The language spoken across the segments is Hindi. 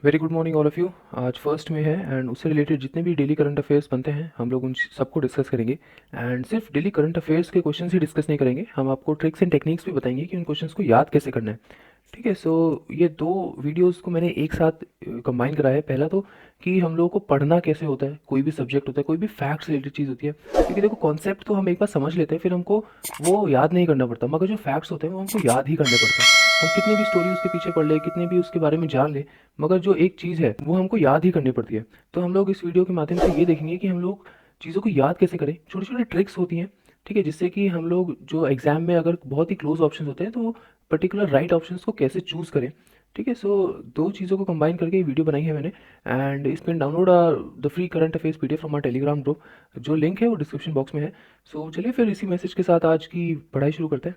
Very good morning all of you. आज फर्स्ट में है एंड उससे रिलेटेड जितने भी डेली करंट अफेयर्स बनते हैं हम लोग उन सबको डिस्कस करेंगे। एंड सिर्फ डेली करंट अफेयर्स के क्वेश्चंस ही डिस्कस नहीं करेंगे, हम आपको ट्रिक्स एंड टेक्निक्स भी बताएंगे कि उन क्वेश्चंस को याद कैसे करना है। ठीक है, सो ये दो वीडियोस को मैंने एक साथ कंबाइन करा है। पहला तो कि हम लोगों को पढ़ना कैसे होता है, कोई भी सब्जेक्ट होता है, कोई भी फैक्ट्स रिलेटेड चीज़ होती है, क्योंकि देखो कॉन्सेप्ट तो हम एक बार समझ लेते हैं, फिर हमको वो याद नहीं करना पड़ता, मगर जो फैक्ट्स होते हैं वो हमको याद ही करने पड़ते हैं। हम कितनी भी स्टोरी उसके पीछे पढ़ ले, कितने भी उसके बारे में जान ले, मगर जो एक चीज़ है वो हमको याद ही करनी पड़ती है। तो हम लोग इस वीडियो के माध्यम से ये देखेंगे कि हम लोग चीज़ों को याद कैसे करें। छोटी छोटी ट्रिक्स होती हैं, ठीक है, जिससे कि हम लोग जो एग्जाम में अगर बहुत ही क्लोज ऑप्शन होते हैं तो पर्टिकुलर राइट ऑप्शंस को कैसे चूज़ करें। ठीक है, सो दो चीज़ों को कंबाइन करके ये वीडियो बनाई है मैंने। एंड इसमें download the free current affairs PDF from our Telegram group, जो लिंक है वो डिस्क्रिप्शन बॉक्स में है। सो चलिए फिर इसी मैसेज के साथ आज की पढ़ाई शुरू करते हैं।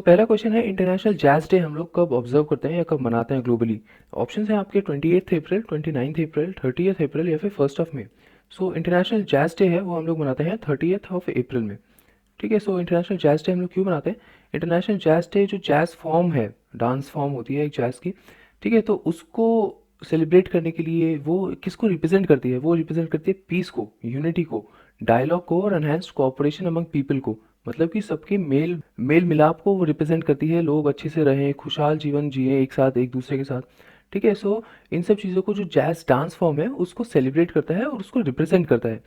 पहला क्वेश्चन है, इंटरनेशनल जैज़ डे हम लोग कब ऑब्जर्व करते हैं या कब मनाते हैं ग्लोबली। ऑप्शन हैं आपके 28 अप्रैल, 29 अप्रैल, 30 अप्रैल या फिर 1 मई। इंटरनेशनल जैज़ डे है वो हम लोग मनाते हैं 30 अप्रैल में। ठीक है, इंटरनेशनल जैज़ डे हम लोग क्यों मनाते हैं। इंटरनेशनल जैज़ डे जो जैज़ फॉर्म है, डांस फॉर्म होती है एक जैज़ की, ठीक है, तो उसको सेलिब्रेट करने के लिए वो किसको रिप्रेजेंट करती है, वो रिप्रेजेंट करती है पीस को, यूनिटी को, डायलॉग को और एनहेंस्ड कोऑपरेशन अमंग पीपल को। मतलब कि सबके मेल मेल मिलाप को वो रिप्रेजेंट करती है, लोग अच्छे से रहें, खुशहाल जीवन जिए एक साथ एक दूसरे के साथ। ठीक है, इन सब चीज़ों को जो जैज़ डांस फॉर्म है उसको सेलिब्रेट करता है और उसको रिप्रेजेंट करता है।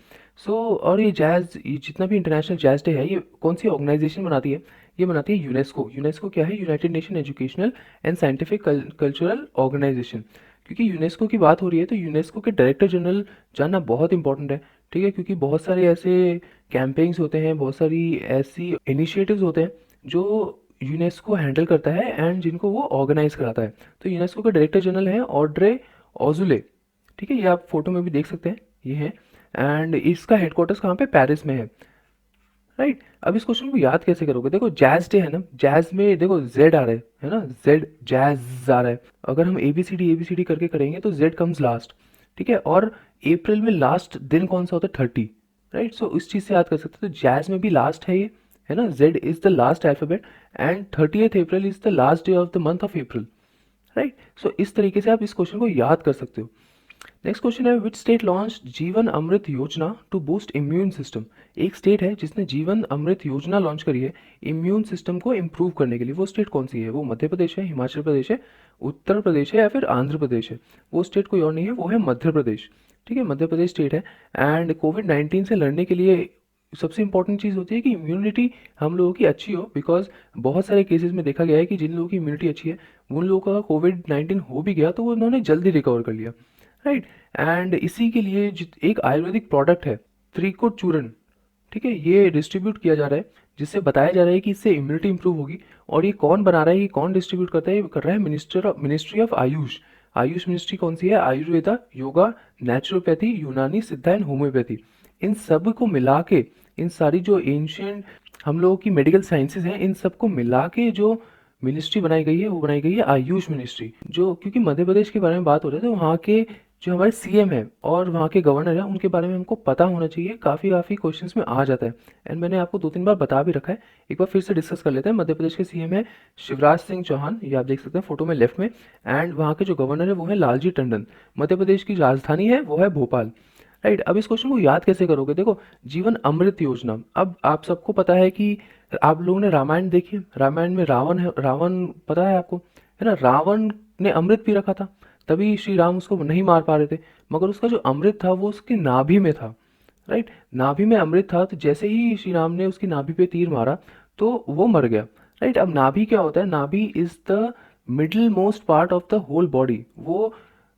और ये जितना भी इंटरनेशनल जैज़ डे है ये कौन सी ऑर्गेनाइजेशन बनाती है। ये बनाती है यूनेस्को। यूनेस्को क्या है, United Nation Educational and Scientific Cultural Organisation. क्योंकि यूनेस्को की बात हो रही है तो यूनेस्को के डायरेक्टर जनरल जानना बहुत इंपॉर्टेंट है। ठीक है, क्योंकि बहुत सारे ऐसे कैंपेन्स होते हैं, बहुत सारी ऐसी इनिशिएटिव्स होते हैं जो यूनेस्को हैंडल करता है एंड जिनको वो ऑर्गेनाइज कराता है। तो यूनेस्को के डायरेक्टर जनरल हैं ऑड्रे ऑजुले। ठीक है, ये आप फोटो में भी देख सकते हैं, ये है। एंड इसका हेडक्वार्टर्स कहाँ पे, पेरिस में है। राइट, अब इस क्वेश्चन को याद कैसे करोगे। देखो जैज डे है ना, जैज में देखो जेड आ रहा है ना, जेड जैज आ रहा है। अगर हम ए बी सी डी करके करेंगे तो जेड कम्स लास्ट। ठीक है, और अप्रैल में लास्ट दिन कौन सा होता है, 30। राइट, इस चीज़ से याद कर सकते हो, तो जैज में भी लास्ट है ये, है ना, Z is the last alphabet and 30th April is the last day of the month of April. Right, इस तरीके से आप इस क्वेश्चन को याद कर सकते हो। नेक्स्ट क्वेश्चन है, विच स्टेट लॉन्च जीवन अमृत योजना टू बूस्ट इम्यून सिस्टम। एक स्टेट है जिसने जीवन अमृत योजना लॉन्च करी है इम्यून सिस्टम को इम्प्रूव करने के लिए। वो स्टेट कौन सी है, वो मध्य प्रदेश है, हिमाचल प्रदेश है, उत्तर प्रदेश है या फिर आंध्र प्रदेश है। वो स्टेट कोई और नहीं है, वो है मध्य प्रदेश। ठीक है, मध्य प्रदेश स्टेट है। एंड कोविड-19 से लड़ने के लिए सबसे इंपॉर्टेंट चीज़ होती है कि इम्यूनिटी हम लोगों की अच्छी हो, बिकॉज बहुत सारे केसेस में देखा गया है कि जिन लोगों की इम्यूनिटी अच्छी है उन लोगों का कोविड-19 हो भी गया तो वो उन्होंने जल्दी रिकवर कर लिया। राइट, एंड इसी के लिए एक आयुर्वेदिक प्रोडक्ट है त्रिकुट चूर्ण। ठीक है, ये डिस्ट्रीब्यूट किया जा रहा है, जिससे बताया जा रहा है कि इससे इम्यूनिटी इंप्रूव होगी। और ये कौन बना रहा है, ये कौन डिस्ट्रीब्यूट करता है, ये कर रहा है ministry of Ayush. Ayush ministry कौन सी है, आयुर्वेदा, योगा, नेचुरोपैथी, यूनानी, सिद्धा एंड होम्योपैथी। इन सब को मिला के, इन सारी जो एंशियंट हम लोगों की मेडिकल साइंसेज हैं, इन सबको मिला के जो मिनिस्ट्री बनाई गई है वो बनाई गई है आयुष मिनिस्ट्री। जो क्योंकि मध्य प्रदेश के बारे में बात हो रही है तो वहाँ के जो हमारे सीएम है और वहाँ के गवर्नर है उनके बारे में हमको पता होना चाहिए। काफ़ी काफ़ी क्वेश्चंस में आ जाता है एंड मैंने आपको 2-3 बार बता भी रखा है। एक बार फिर से डिस्कस कर लेते हैं। मध्य प्रदेश के सीएम है शिवराज सिंह चौहान, ये आप देख सकते हैं फोटो में लेफ्ट में। एंड वहाँ के जो गवर्नर है वो है लालजी टंडन। मध्य प्रदेश की राजधानी है वो है भोपाल। राइट, अब इस क्वेश्चन को याद कैसे करोगे। देखो, जीवन अमृत योजना, अब आप सबको पता है कि आप लोगों ने रामायण देखी है, रामायण में रावण है, रावण पता है आपको, है ना, रावण ने अमृत पी रखा था, तभी श्री राम उसको नहीं मार पा रहे थे। मगर उसका जो अमृत था वो उसकी नाभि में था। राइट, नाभि में अमृत था, तो जैसे ही श्री राम ने उसकी नाभि पे तीर मारा तो वो मर गया। राइट, अब नाभि क्या होता है, nabhi is the middle most part of the whole body, वो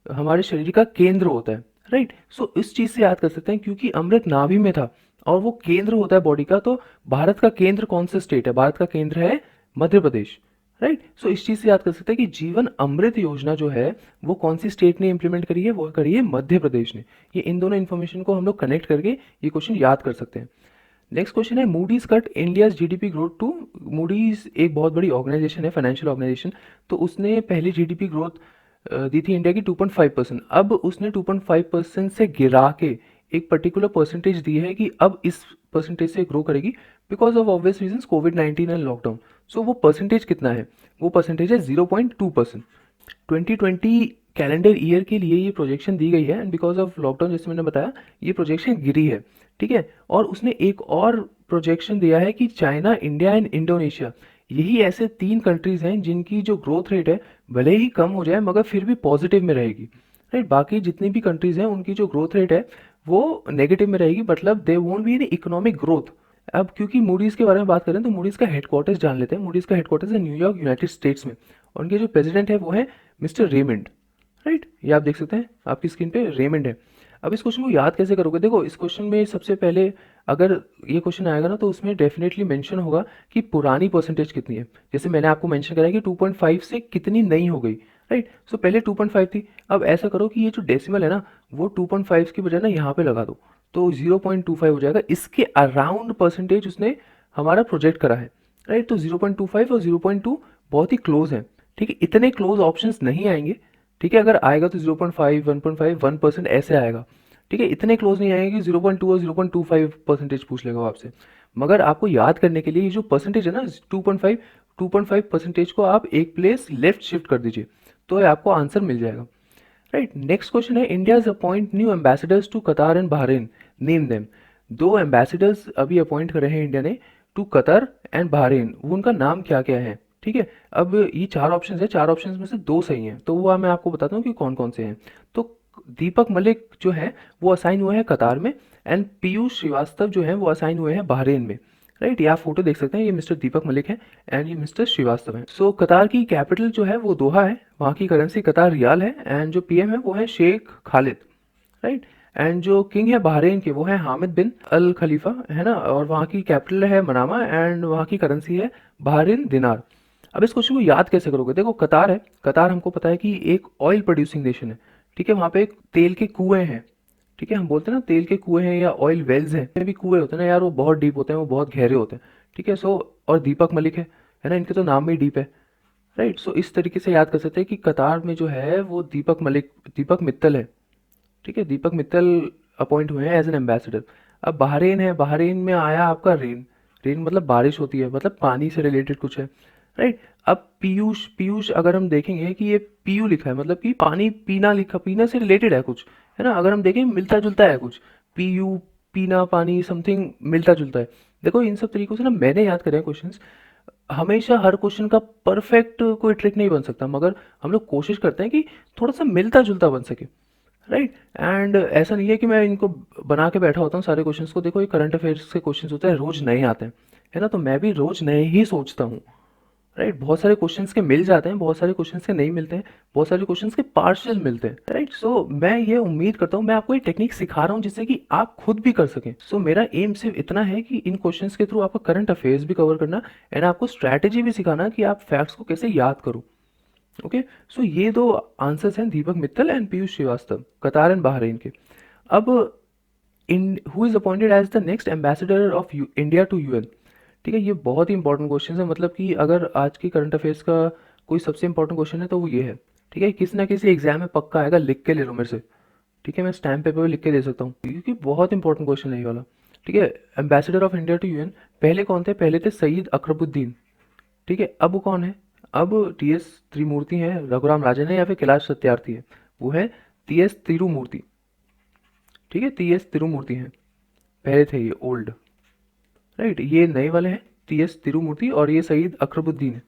हमारे शरीर का केंद्र होता है। राइट, इस चीज से याद कर सकते हैं क्योंकि अमृत नाभि में था और वो केंद्र होता है बॉडी का। तो भारत का केंद्र कौन सा स्टेट है, भारत का केंद्र है मध्य प्रदेश। राइट, इस चीज से याद कर सकते हैं कि जीवन अमृत योजना जो है वो कौन सी स्टेट ने इंप्लीमेंट करी है, वो करी है मध्य प्रदेश ने। ये इन दोनों इन्फॉर्मेशन को हम लोग कनेक्ट करके ये क्वेश्चन याद कर सकते हैं। नेक्स्ट क्वेश्चन है, Moody's cut India's GDP growth to. Moody's एक बहुत बड़ी ऑर्गेनाइजेशन है, फाइनेंशियल ऑर्गेनाइजेशन, तो उसने पहली जीडीपी ग्रोथ दी थी इंडिया की 2.5%। अब उसने 2.5% से गिरा के एक पर्टिकुलर परसेंटेज दी है कि अब इस परसेंटेज से ग्रो करेगी बिकॉज ऑफ ऑब्वियस रीजंस कोविड-19 एंड लॉकडाउन। सो वो परसेंटेज कितना है, वो परसेंटेज है 0.2%। 2020 कैलेंडर ईयर के लिए ये प्रोजेक्शन दी गई है एंड बिकॉज ऑफ लॉकडाउन जैसे मैंने बताया ये प्रोजेक्शन गिरी है, ठीक है। और उसने एक और प्रोजेक्शन दिया है कि चाइना, इंडिया एंड इंडोनेशिया, यही ऐसे 3 कंट्रीज हैं जिनकी जो ग्रोथ रेट है भले ही कम हो जाए मगर फिर भी पॉजिटिव में रहेगी, राइट। बाकी जितनी भी कंट्रीज हैं उनकी जो ग्रोथ रेट है वो नेगेटिव में रहेगी, मतलब they won't be any economic growth. अब क्योंकि मूडीज के बारे में बात करें तो मूडीज का हेडक्वार्टर्स जान लेते हैं। मूडीज का हेडक्वार्टर्स है न्यूयॉर्क, यूनाइटेड स्टेट्स में, और उनके जो प्रेसिडेंट है वो है मिस्टर रेमंड, राइट। ये आप देख सकते हैं आपकी स्क्रीन पे, रेमंड है। अब इस क्वेश्चन को याद कैसे करोगे, देखो इस क्वेश्चन में सबसे पहले अगर ये क्वेश्चन आएगा ना तो उसमें डेफिनेटली मेंशन होगा कि पुरानी परसेंटेज कितनी है। जैसे मैंने आपको मेंशन कराया कि 2.5 से कितनी नई हो गई, राइट। सो पहले 2.5 थी, अब ऐसा करो कि ये जो डेसिमल है ना वो 2.5 की बजाय ना यहाँ पे लगा दो, तो 0.25 हो जाएगा। इसके अराउंड परसेंटेज उसने हमारा प्रोजेक्ट करा है, राइट। तो 0.25 और 0.2 बहुत ही क्लोज है, ठीक है। इतने क्लोज ऑप्शंस नहीं आएंगे, ठीक है। अगर आएगा तो 0.5, 1.5, 1% ऐसे आएगा, ठीक है। इतने क्लोज नहीं आएंगे कि 0.2 और 0.25 परसेंटेज पूछ लेगा वो आपसे। मगर आपको याद करने के लिए ये जो परसेंटेज है ना 2.5 परसेंटेज को आप एक प्लेस लेफ्ट शिफ्ट कर दीजिए तो ये आपको आंसर मिल जाएगा, राइट। नेक्स्ट क्वेश्चन है India's appoint new ambassadors to Qatar and Bahrain, name them. 2 ambassadors अभी अपॉइंट करे हैं इंडिया ने टू कतर एंड बहरीन, वो उनका नाम क्या क्या है, ठीक है। अब ये 4 ऑप्शन है, 4 ऑप्शन में से 2 सही हैं, तो वो मैं आपको बताता हूँ कि कौन कौन से हैं। तो दीपक मलिक जो है वो असाइन हुए हैं कतार में, एंड पीयूष श्रीवास्तव जो है वो असाइन हुए हैं बहरीन में, राइट। ये आप फोटो देख सकते हैं, ये मिस्टर दीपक मलिक है एंड ये मिस्टर श्रीवास्तव है। सो कतार की कैपिटल जो है वो दोहा है, वहाँ की करेंसी कतार रियाल है, एंड जो पीएम है वो है शेख खालिद, राइट। एंड जो किंग है बहरीन के वो है हामिद बिन अल खलीफा, है ना, और वहाँ की कैपिटल है मनामा एंड वहाँ की करेंसी है बहरीन दिनार। अब इस क्वेश्चन को याद कैसे करोगे, देखो कतार है, कतार हमको पता है कि एक ऑयल प्रोड्यूसिंग नेशन है, ठीक है। वहाँ पे एक तेल के कुएं हैं, ठीक है। हम बोलते हैं ना तेल के कुएं हैं या ऑयल वेल्स हैं, भी कुएं होते हैं ना यार, वो बहुत डीप होते हैं, वो बहुत गहरे होते हैं, ठीक है। सो और दीपक मलिक है ना, इनके तो नाम में ही डीप है, राइट। सो इस तरीके से याद कर सकते हैं कि कतार में जो है वो दीपक मलिक, दीपक मित्तल है, ठीक है। दीपक मित्तल अपॉइंट हुए हैं एज एन एम्बेसडर। अब बहरीन है, बहरीन में आया आपका रेन, रेन मतलब बारिश होती है, मतलब पानी से रिलेटेड कुछ है, राइट। अब पीयूष, पीयूष अगर हम देखेंगे कि ये पीयू लिखा है मतलब कि पानी पीना लिखा, पीना से रिलेटेड है कुछ, है ना। अगर हम देखें मिलता जुलता है कुछ, पीयू पीना पानी समथिंग मिलता जुलता है। देखो इन सब तरीकों से ना मैंने याद करे क्वेश्चंस, हमेशा हर क्वेश्चन का परफेक्ट कोई ट्रिक नहीं बन सकता, मगर हम लोग कोशिश करते हैं कि थोड़ा सा मिलता जुलता बन सके, राइट। एंड ऐसा नहीं है कि मैं इनको बना के बैठा होता हूँ सारे क्वेश्चंस को। देखो ये करंट अफेयर्स के क्वेश्चंस होते हैं, रोज नए आते हैं, है ना। तो मैं भी रोज नए ही सोचता हूँ, राइट। बहुत सारे क्वेश्चंस के मिल जाते हैं, बहुत सारे क्वेश्चंस के नहीं मिलते हैं, बहुत सारे क्वेश्चंस के पार्शियल मिलते हैं, राइट। सो मैं ये उम्मीद करता हूँ मैं आपको ये टेक्निक सिखा रहा हूँ जिससे कि आप खुद भी कर सकें। सो मेरा एम सिर्फ इतना है कि इन क्वेश्चंस के थ्रू आपका करंट अफेयर्स भी कवर करना एंड आपको स्ट्रैटेजी भी सिखाना कि आप फैक्ट्स को कैसे याद करो, ओके। सो ये 2 आंसर्स हैं Deepak Mittal and Piyush Srivastava, Qatar and Bahrain के। अब इन who is appointed as the next ambassador of India to UN, ठीक है। ये बहुत ही इंपॉर्टेंट क्वेश्चन है, मतलब कि अगर आज की करंट अफेयर्स का कोई सबसे इंपॉर्टेंट क्वेश्चन है तो वो ये है, ठीक है। किसी ना किसी एग्जाम में पक्का आएगा, लिख के ले लो मेरे से, ठीक है। मैं स्टैम्प पेपर पे लिख के दे सकता हूँ क्योंकि बहुत इंपॉर्टेंट क्वेश्चन है ये वाला, ठीक है। Ambassador of India to UN पहले कौन थे, पहले थे सईद अकरबुद्दीन, ठीक है। अब वो कौन है, अब टीएस त्रिमूर्ति हैं, रघुराम राजन है या फिर कैलाश सत्यार्थी है, वो है टीएस तिरुमूर्ति, ठीक है। टीएस तिरुमूर्ति हैं, पहले थे ये ओल्ड, राइट। ये नए वाले हैं टीएस तिरुमूर्ति और ये सईद अकरबुद्दीन है,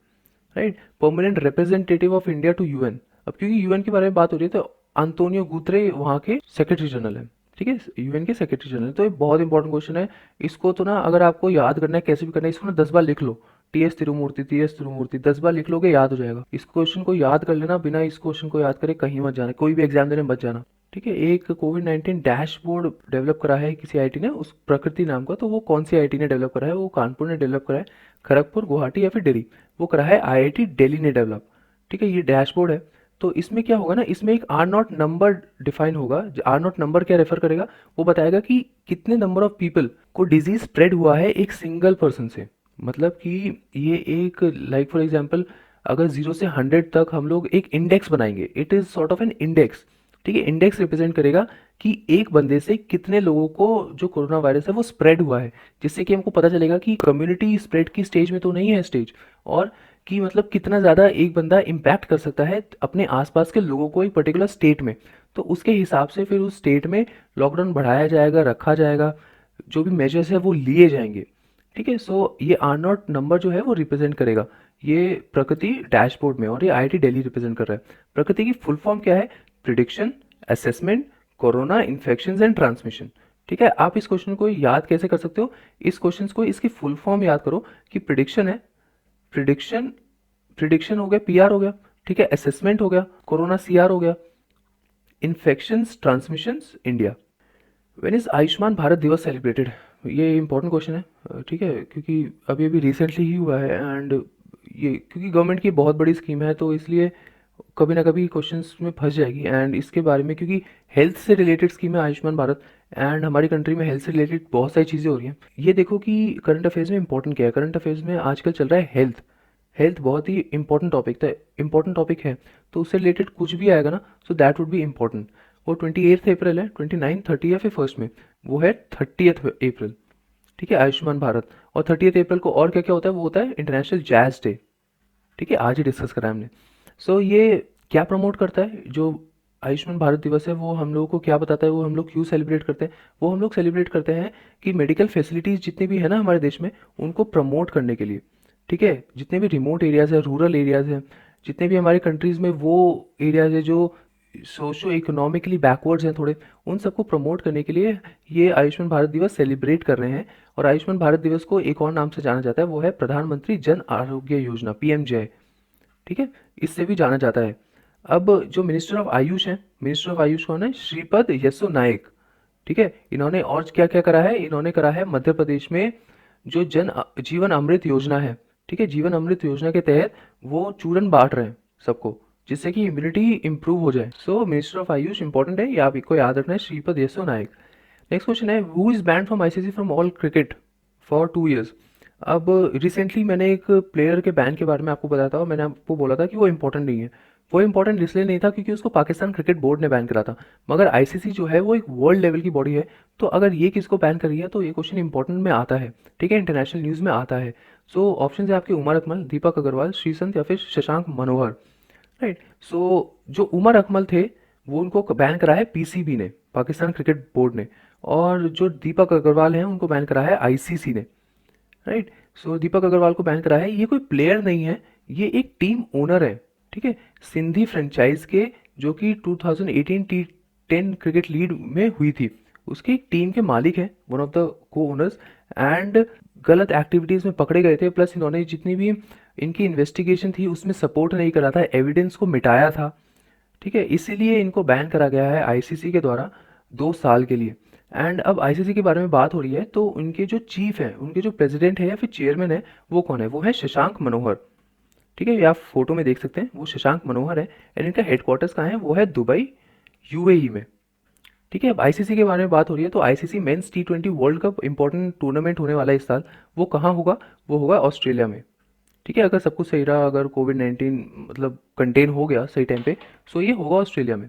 right. Permanent representative of India to UN, अब क्योंकि यूएन के बारे में बात हो रही है तो अंतोनियो गुतरे वहाँ के सेक्रेटरी जनरल है, ठीक है, यूएन के सेक्रेटरी जनरल। तो ये बहुत इंपॉर्टेंट क्वेश्चन है, इसको तो ना अगर आपको याद करना है कैसे भी करना है, इसको ना 10 बार लिख लो, टीएस तिरुमूर्ति, टीएस तिरुमूर्ति 10 बार लिख लोगे याद हो जाएगा। इस क्वेश्चन को याद कर लेना, बिना इस क्वेश्चन को याद करे कहीं मत जाना, कोई भी एग्जाम देने मत जाना, ठीक है। एक कोविड-19 डैशबोर्ड डेवलप करा है किसी आईआईटी ने, उस प्रकृति नाम का, तो वो कौन सी आईआईटी ने डेवलप करा है, वो कानपुर ने डेवलप करा है, खड़गपुर, गुवाहाटी या फिर दिल्ली, वो करा है आईआईटी दिल्ली ने डेवलप, ठीक है। ये डैशबोर्ड है, तो इसमें क्या होगा ना, इसमें एक आर नॉट नंबर डिफाइन होगा। आर नॉट नंबर क्या रेफर करेगा, वो बताएगा कि कितने नंबर ऑफ पीपल को डिजीज स्प्रेड हुआ है एक सिंगल पर्सन से, मतलब कि ये एक लाइक फॉर एग्जांपल अगर 0 से 100 तक हम लोग एक इंडेक्स बनाएंगे, it is sort of an index, ठीक है, इंडेक्स रिप्रेजेंट करेगा कि एक बंदे से कितने लोगों को जो कोरोना वायरस है वो स्प्रेड हुआ है, जिससे कि हमको पता चलेगा कि कम्युनिटी स्प्रेड की स्टेज में तो नहीं है स्टेज, और कि मतलब कितना ज़्यादा एक बंदा इम्पैक्ट कर सकता है अपने आसपास के लोगों को एक पर्टिकुलर स्टेट में। तो उसके हिसाब से फिर उस स्टेट में लॉकडाउन बढ़ाया जाएगा, रखा जाएगा, जो भी मेजर्स है वो लिए जाएंगे। ठीक है, सो ये आर नॉट नंबर जो है वो रिप्रेजेंट करेगा ये प्रकृति डैशबोर्ड में, और ये आईआईटी दिल्ली रिप्रेजेंट कर रहा है। प्रकृति की फुल फॉर्म क्या है? Prediction, assessment, corona infection and transmission. ठीक है, आप इस क्वेश्चन को याद कैसे कर सकते हो? इस क्वेश्चन को इसकी फुल फॉर्म याद करो कि प्रिडिक्शन है, प्रिडिक्शन, प्रिडिक्शन हो गया, पीआर हो गया। ठीक है, असेसमेंट हो गया, कोरोना सीआर हो गया, infections transmissions India. When is Ayushman Bharat दिवस सेलिब्रेटेड? ये इंपॉर्टेंट क्वेश्चन है, ठीक है, क्योंकि अभी अभी रिसेंटली ही हुआ है, एंड ये क्योंकि गवर्नमेंट की बहुत बड़ी स्कीम है तो इसलिए कभी ना कभी क्वेश्चंस में फंस जाएगी। एंड इसके बारे में, क्योंकि हेल्थ से रिलेटेड स्कीम है आयुष्मान भारत, एंड हमारी कंट्री में हेल्थ से रिलेटेड बहुत सारी चीज़ें हो रही हैं। ये देखो कि करंट अफेयर्स में इंपॉर्टेंट क्या है। करंट अफेयर्स में आजकल चल रहा है हेल्थ। हेल्थ बहुत ही इंपॉर्टेंट टॉपिक था, इंपॉर्टेंट टॉपिक है, तो उससे रिलेटेड कुछ भी आएगा ना, so that would be important. वो 28 अप्रैल है, 29, 30 या फिर फर्स्ट में, वो है 30 अप्रैल। ठीक है, आयुष्मान भारत। और 30 अप्रैल को और क्या क्या होता है? वो होता है इंटरनेशनल जैज डे। ठीक है, आज ही डिस्कस करा हमने। सो ये क्या प्रमोट करता है? जो आयुष्मान भारत दिवस है वो हम लोगों को क्या बताता है, वो हम लोग क्यों सेलिब्रेट करते हैं? वो हम लोग सेलिब्रेट करते हैं कि मेडिकल फैसिलिटीज़ जितनी भी है ना हमारे देश में, उनको प्रमोट करने के लिए। ठीक है, जितने भी रिमोट एरियाज़ है, रूरल एरियाज़ हैं, जितने भी हमारी कंट्रीज़ में वो एरियाज़ है जो सोशो इकोनॉमिकली बैकवर्ड्स हैं थोड़े, उन सबको प्रमोट करने के लिए ये आयुष्मान भारत दिवस सेलिब्रेट कर रहे हैं। और आयुष्मान भारत दिवस को एक और नाम से जाना जाता है, वो है प्रधानमंत्री जन आरोग्य योजना, पीएमजे। ठीक है, इससे भी जाना जाता है। अब जो मिनिस्टर ऑफ आयुष हैं, मिनिस्टर ऑफ आयुष कौन है? श्रीपद यस्सो नाइक। ठीक है, इन्होंने और क्या क्या करा है? इन्होंने करा है मध्य प्रदेश में जो जीवन अमृत योजना है। ठीक है, जीवन अमृत योजना के तहत वो चूरन बांट रहे हैं सबको, जिससे कि इम्यूनिटी इंप्रूव हो जाए। सो मिनिस्टर ऑफ आयुष इंपॉर्टेंट है, ये आप इनको याद रखना है, श्रीपद यस्सो नाइक। नेक्स्ट क्वेश्चन है, who is banned from ICC from all cricket for 2 years? अब रिसेंटली मैंने एक प्लेयर के बैन के बारे में आपको बताया था, और मैंने आपको बोला था कि वो इंपॉर्टेंट नहीं है। वो इंपॉर्टेंट इसलिए नहीं था क्योंकि उसको पाकिस्तान क्रिकेट बोर्ड ने बैन करा था, मगर आईसीसी जो है वो एक वर्ल्ड लेवल की बॉडी है, तो अगर ये किसको बैन करी है तो ये क्वेश्चन इंपॉर्टेंट में आता है। ठीक है, इंटरनेशनल न्यूज़ में आता है। सो ऑप्शन है आपके उमर अकमल, दीपक अग्रवाल, श्रीसंत या फिर शशांक मनोहर। राइट, सो जो उमर अकमल थे वो उनको बैन करा है पीसीबी ने, पाकिस्तान क्रिकेट बोर्ड ने, और जो दीपक अग्रवाल हैं उनको बैन करा है आईसीसी ने। राइट, सो दीपक अग्रवाल को बैन करा है। ये कोई प्लेयर नहीं है, ये एक टीम ओनर है। ठीक है, सिंधी फ्रेंचाइज के, जो कि 2018 T10 क्रिकेट लीग में हुई थी, उसके एक टीम के मालिक हैं, वन ऑफ द को ओनर्स। एंड गलत एक्टिविटीज़ में पकड़े गए थे, प्लस इन्होंने जितनी भी इनकी इन्वेस्टिगेशन थी उसमें सपोर्ट नहीं करा था, एविडेंस को मिटाया था। ठीक है, इसीलिए इनको बैन करा गया है आईसीसी के द्वारा 2 साल के लिए। एंड अब आईसीसी के बारे में बात हो रही है, तो उनके जो चीफ हैं, उनके जो प्रेसिडेंट है या फिर चेयरमैन है, वो कौन है? वो है शशांक मनोहर। ठीक है, ये आप फोटो में देख सकते हैं, वो शशांक मनोहर है। एंड इनका हेडक्वार्टर्स कहाँ है? वो है दुबई, यूएई में। ठीक है, अब आईसीसी के बारे में बात हो रही है, तो ICC men's T20 world cup important tournament होने वाला है इस साल। वो कहाँ होगा? वो होगा ऑस्ट्रेलिया में। ठीक है, अगर सब कुछ सही रहा, अगर कोविड-19 मतलब कंटेन हो गया सही टाइम पे, सो ये होगा ऑस्ट्रेलिया में।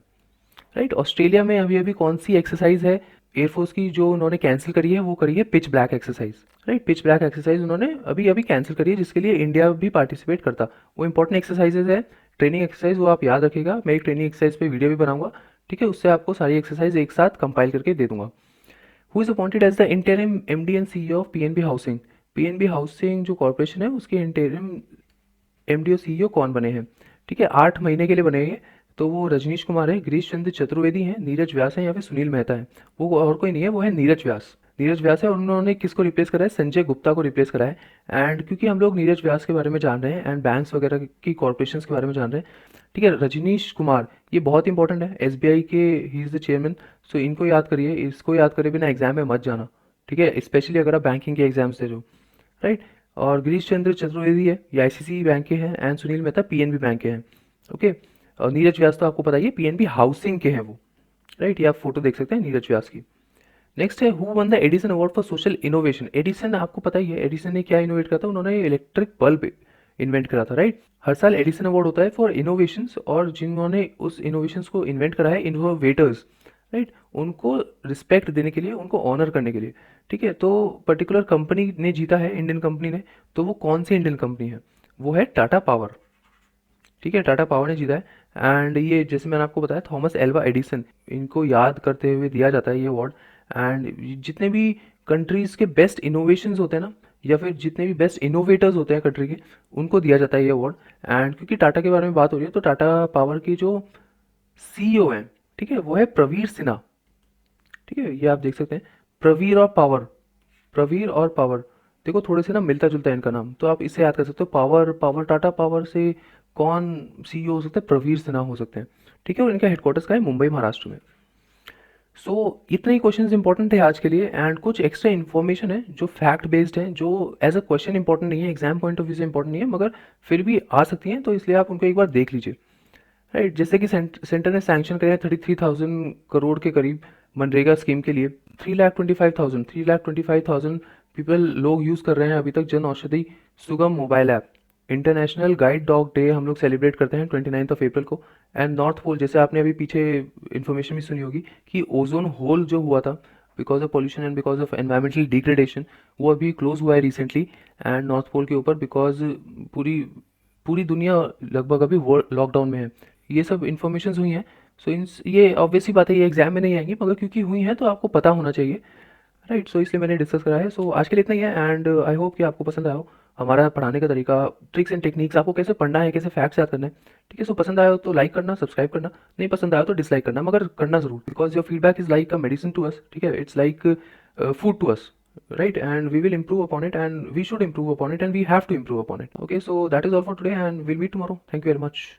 राइट, ऑस्ट्रेलिया में अभी अभी कौन सी एक्सरसाइज है एयरफोर्स की जो उन्होंने कैंसिल करी है? वो करी है pitch black exercise. Right, pitch black exercise उन्होंने अभी अभी कैंसिल करी है, जिसके लिए इंडिया भी पार्टिसिपेट करता। वो इंपॉर्टेंट एक्सरसाइजेज है, ट्रेनिंग एक्सरसाइज, वो आप याद रखिएगा। मैं एक ट्रेनिंग एक्सरसाइज पे वीडियो भी बनाऊंगा। ठीक है, उससे आपको सारी एक्सरसाइज एक साथ कंपाइल करके दे दूंगा। Who is appointed as the interim MD and CEO of PNB housing? PNB housing जो कॉर्पोरेशन है उसके इंटरिम एमडी और सीईओ कौन बने हैं? ठीक है, 8 महीने के लिए बने हैं। तो वो रजनीश कुमार है, गिरीश चंद्र चतुर्वेदी हैं, नीरज व्यास हैं या फिर सुनील मेहता है। वो और कोई नहीं है, वो है नीरज व्यास। नीरज व्यास है, और उन्होंने किसको रिप्लेस करा है? संजय गुप्ता को रिप्लेस करा है। एंड क्योंकि हम लोग नीरज व्यास के बारे में जान रहे हैं एंड बैंक्स वगैरह की कॉर्पोरेशन के बारे में जान रहे हैं, ठीक है, रजनीश कुमार ये बहुत इंपॉर्टेंट है, एसबीआई के ही इज़ द चेयरमैन। सो इनको याद करिए, इसको याद करे बिना एग्जाम में मत जाना। ठीक है, स्पेशली अगर आप बैंकिंग के एग्जाम्स दे रहे हो। राइट, और गिरीश चंद्र चतुर्वेदी है, ये आईसीसी बैंक के हैं, and Sunil Mehta PNB bank के हैं। ओके, और नीरज व्यास तो आपको पता ही है, पीएनबी हाउसिंग के हैं वो। राइट, ये आप फोटो देख सकते हैं नीरज व्यास की। नेक्स्ट है, who one the Edison award for social innovation? Edison आपको पता ही है, एडिसन ने क्या इनोवेट करा था? उन्होंने इलेक्ट्रिक बल्ब इन्वेंट करा था, राइट। हर साल एडिसन अवार्ड होता है फॉर इनोवेशंस, और जिन्होंने उस इनोवेशंस को इन्वेंट करा है, इनोवेटर्स, राइट, उनको रिस्पेक्ट देने के लिए, उनको ऑनर करने के लिए, ठीक है। तो पर्टिकुलर कंपनी ने जीता है, इंडियन कंपनी ने, तो वो कौन सी इंडियन कंपनी है? वो है टाटा पावर, ठीक है, टाटा पावर ने जीता है। एंड ये जैसे मैंने आपको बताया, थॉमस एल्वा एडिसन, इनको याद करते हुए दिया जाता है ये अवार्ड। एंड जितने भी कंट्रीज़ के बेस्ट इनोवेशंस होते हैं ना, या फिर जितने भी बेस्ट इनोवेटर्स होते हैं कंट्री के, उनको दिया जाता है ये अवार्ड। एंड क्योंकि टाटा के बारे में बात हो रही है, तो टाटा पावर की जो सीईओ हैं, ठीक है, वो है प्रवीर सिन्हा, ठीक है, ये आप देख सकते हैं, प्रवीर और पावर, प्रवीर और पावर, देखो थोड़े से ना मिलता जुलता है इनका नाम, तो आप इसे याद कर सकते हो, पावर, पावर, टाटा पावर से कौन सीईओ हो सकता है? प्रवीर सिन्हा हो सकते हैं, ठीक है। और इनका हेडक्वार्टर्स का है मुंबई, महाराष्ट्र में। सो इतने ही क्वेश्चंस इंपॉर्टेंट है आज के लिए, एंड कुछ एक्स्ट्रा इन्फॉर्मेशन है जो फैक्ट बेस्ड है, जो एज अ क्वेश्चन इंपॉर्टेंट नहीं है, एग्जाम पॉइंट ऑफ व्यू से इंपॉर्टेंट नहीं है, मगर फिर भी आ सकती हैं, तो इसलिए आप उनको एक बार देख लीजिए, राइट। जैसे कि सेंटर ने सैंक्शन करे हैं 33,000 करोड़ के करीब मनरेगा स्कीम के लिए। 3,25,000 पीपल, लोग यूज़ कर रहे हैं अभी तक जन औषधि सुगम mobile app. International guide dog day हम लोग सेलिब्रेट करते हैं 29 अप्रैल को। एंड नॉर्थ पोल, जैसे आपने अभी पीछे इन्फॉर्मेशन भी सुनी होगी कि ओजोन होल जो हुआ था because of pollution and because of environmental degradation, वो अभी क्लोज हुआ है रिसेंटली, एंड नॉर्थ पोल के ऊपर, बिकॉज पूरी पूरी दुनिया लगभग अभी लॉकडाउन में है। ये सब इन्फॉर्मेशन हुई हैं। सो इन ये ऑब्वियसली बात है, ये एग्जाम में नहीं आएंगी, मगर क्योंकि हुई हैं तो आपको पता होना चाहिए, राइट। सो इसलिए मैंने डिस्कस करा है। सो आज के लिए इतना ही है, एंड आई होप कि आपको पसंद आया हो हमारा पढ़ाने का तरीका, ट्रिक्स एंड टेक्निक्स, आपको कैसे पढ़ना है, कैसे फैक्ट्स याद करना है, ठीक है। सो पसंद आया हो तो लाइक करना, सब्सक्राइब करना, नहीं पसंद आया तो डिसलाइक करना, मगर करना जरूर, because your feedback is like a medicine to us, ठीक है, it's like food to us, right, and we will improve upon it, and we should improve upon it, and we have to improve upon it. Okay, so that is all for today, and we'll meet tomorrow. Thank you very much.